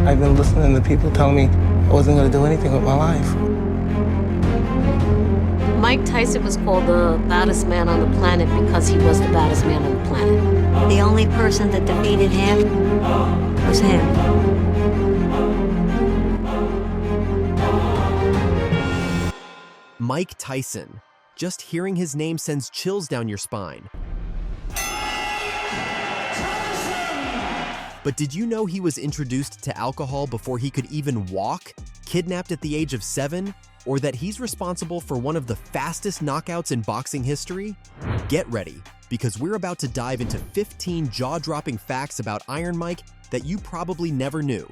I've been listening to people telling me I wasn't going to do anything with my life. Mike Tyson was called the baddest man on the planet because he was the baddest man on the planet. The only person that defeated him was him. Mike Tyson. Just hearing his name sends chills down your spine. But did you know he was introduced to alcohol before he could even walk, kidnapped at the age of 7, or that he's responsible for one of the fastest knockouts in boxing history? Get ready, because we're about to dive into 15 jaw-dropping facts about Iron Mike that you probably never knew.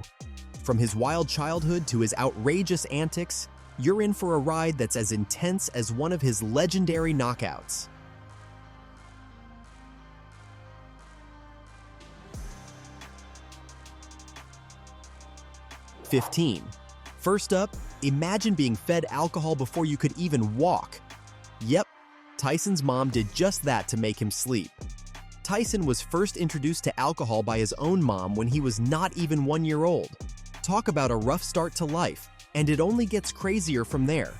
From his wild childhood to his outrageous antics, you're in for a ride that's as intense as one of his legendary knockouts. 15. First up, imagine being fed alcohol before you could even walk. Yep, Tyson's mom did just that to make him sleep. Tyson was first introduced to alcohol by his own mom when he was not even 1 year old. Talk about a rough start to life, and it only gets crazier from there.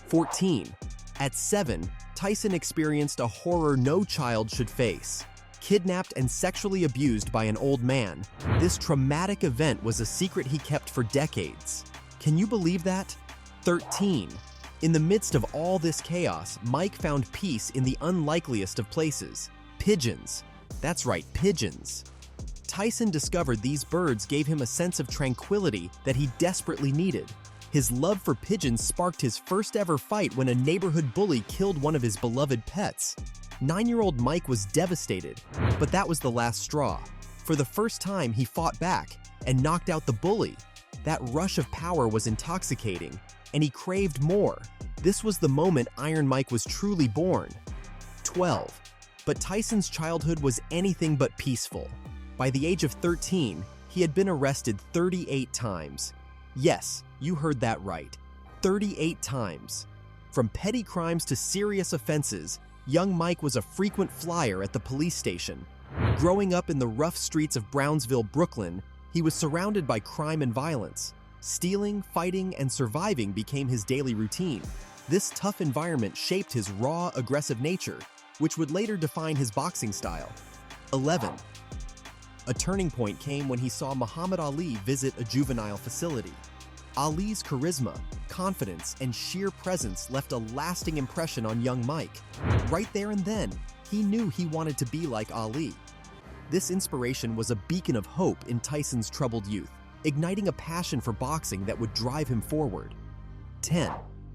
14. At 7, Tyson experienced a horror no child should face. Kidnapped and sexually abused by an old man, this traumatic event was a secret he kept for decades. Can you believe that? 13. In the midst of all this chaos, Mike found peace in the unlikeliest of places. Pigeons. That's right, pigeons. Tyson discovered these birds gave him a sense of tranquility that he desperately needed. His love for pigeons sparked his first ever fight when a neighborhood bully killed one of his beloved pets. 9-year-old Mike was devastated, but that was the last straw. For the first time, he fought back and knocked out the bully. That rush of power was intoxicating, and he craved more. This was the moment Iron Mike was truly born. 12. But Tyson's childhood was anything but peaceful. By the age of 13, he had been arrested 38 times. Yes, you heard that right. 38 times. From petty crimes to serious offenses, young Mike was a frequent flyer at the police station. Growing up in the rough streets of Brownsville, Brooklyn, he was surrounded by crime and violence. Stealing, fighting, and surviving became his daily routine. This tough environment shaped his raw, aggressive nature, which would later define his boxing style. 11. A turning point came when he saw Muhammad Ali visit a juvenile facility. Ali's charisma, confidence, and sheer presence left a lasting impression on young Mike. Right there and then, he knew he wanted to be like Ali. This inspiration was a beacon of hope in Tyson's troubled youth, igniting a passion for boxing that would drive him forward. 10.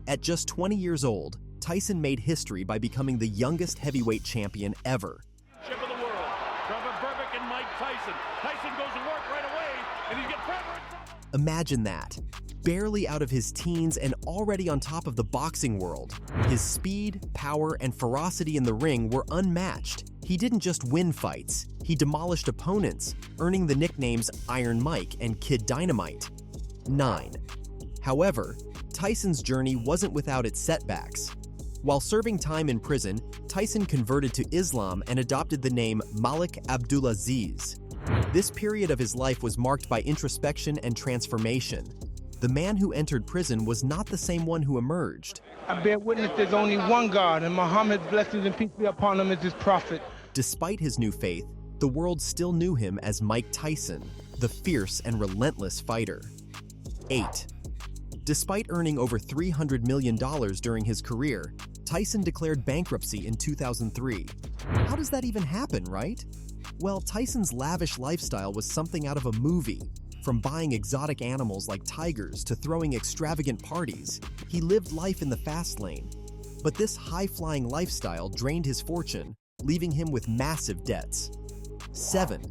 At just 20 years old, Tyson made history by becoming the youngest heavyweight champion ever. Of the world, Trevor Berbick and Mike Tyson. Tyson goes to work right away, and he gets Trevor in trouble. Imagine that. Barely out of his teens and already on top of the boxing world. His speed, power, and ferocity in the ring were unmatched. He didn't just win fights, he demolished opponents, earning the nicknames Iron Mike and Kid Dynamite. 9. However, Tyson's journey wasn't without its setbacks. While serving time in prison, Tyson converted to Islam and adopted the name Malik Abdulaziz. This period of his life was marked by introspection and transformation. The man who entered prison was not the same one who emerged. I bear witness there's only one God, and Muhammad's blessings and peace be upon him as his prophet. Despite his new faith, the world still knew him as Mike Tyson, the fierce and relentless fighter. 8. Despite earning over $300 million during his career, Tyson declared bankruptcy in 2003. How does that even happen, right? Well, Tyson's lavish lifestyle was something out of a movie. From buying exotic animals like tigers to throwing extravagant parties, he lived life in the fast lane. But this high-flying lifestyle drained his fortune, leaving him with massive debts. 7.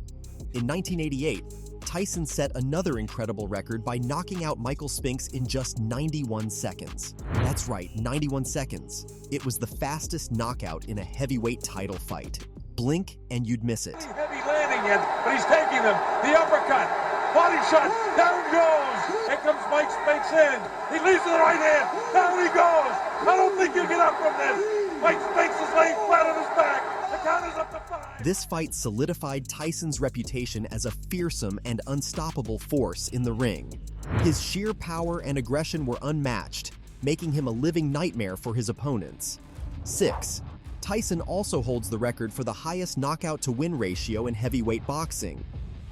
In 1988, Tyson set another incredible record by knocking out Michael Spinks in just 91 seconds. That's right, 91 seconds. It was the fastest knockout in a heavyweight title fight. Blink and you'd miss it. Heavy landing in, but he's taking them. The uppercut, body shot, down goes. Here comes Mike Spinks in. He leads to the right hand. Down he goes. I don't think you get up from this. Mike Spinks is laying flat on his back. The count is up to 5. This fight solidified Tyson's reputation as a fearsome and unstoppable force in the ring. His sheer power and aggression were unmatched, making him a living nightmare for his opponents. 6. Tyson also holds the record for the highest knockout-to-win ratio in heavyweight boxing.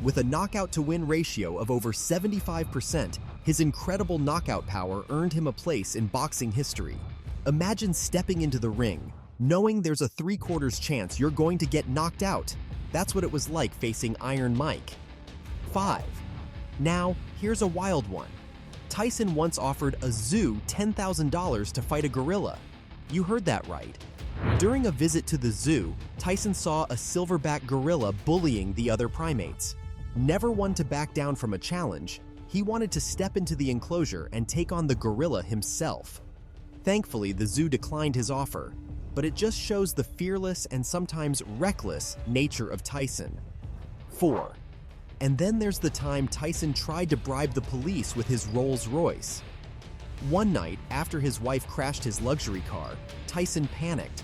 With a knockout-to-win ratio of over 75%, his incredible knockout power earned him a place in boxing history. Imagine stepping into the ring, knowing there's a 3/4 chance you're going to get knocked out. That's what it was like facing Iron Mike. 5. Now, here's a wild one. Tyson once offered a zoo $10,000 to fight a gorilla. You heard that right. During a visit to the zoo, Tyson saw a silverback gorilla bullying the other primates. Never one to back down from a challenge, he wanted to step into the enclosure and take on the gorilla himself. Thankfully, the zoo declined his offer, but it just shows the fearless and sometimes reckless nature of Tyson. 4. And then there's the time Tyson tried to bribe the police with his Rolls-Royce. One night, after his wife crashed his luxury car, Tyson panicked.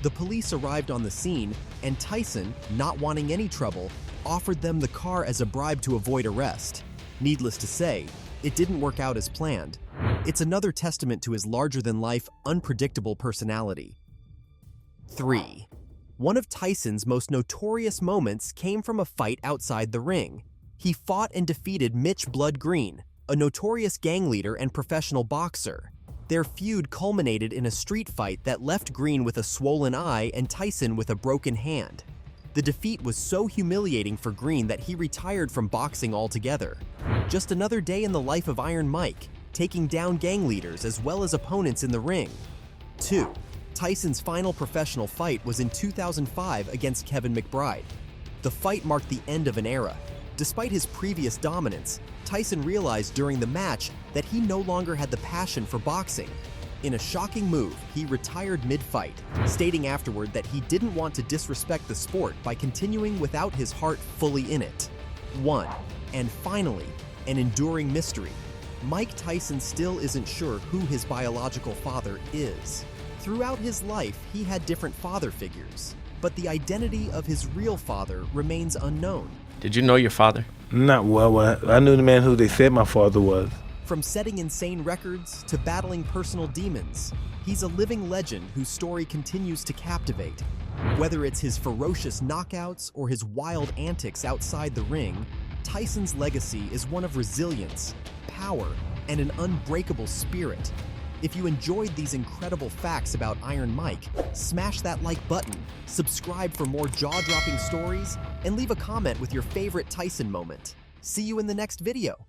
The police arrived on the scene, and Tyson, not wanting any trouble, offered them the car as a bribe to avoid arrest. Needless to say, it didn't work out as planned. It's another testament to his larger-than-life, unpredictable personality. 3. One of Tyson's most notorious moments came from a fight outside the ring. He fought and defeated Mitch Blood Green, a notorious gang leader and professional boxer. Their feud culminated in a street fight that left Green with a swollen eye and Tyson with a broken hand. The defeat was so humiliating for Green that he retired from boxing altogether. Just another day in the life of Iron Mike, taking down gang leaders as well as opponents in the ring. 2. Tyson's final professional fight was in 2005 against Kevin McBride. The fight marked the end of an era. Despite his previous dominance, Tyson realized during the match that he no longer had the passion for boxing. In a shocking move, he retired mid-fight, stating afterward that he didn't want to disrespect the sport by continuing without his heart fully in it. 1. And finally, an enduring mystery. Mike Tyson still isn't sure who his biological father is. Throughout his life, he had different father figures, but the identity of his real father remains unknown. Did you know your father? Not well. I knew the man who they said my father was. From setting insane records to battling personal demons, he's a living legend whose story continues to captivate. Whether it's his ferocious knockouts or his wild antics outside the ring, Tyson's legacy is one of resilience, power, and an unbreakable spirit. If you enjoyed these incredible facts about Iron Mike, smash that like button, subscribe for more jaw-dropping stories, and leave a comment with your favorite Tyson moment. See you in the next video.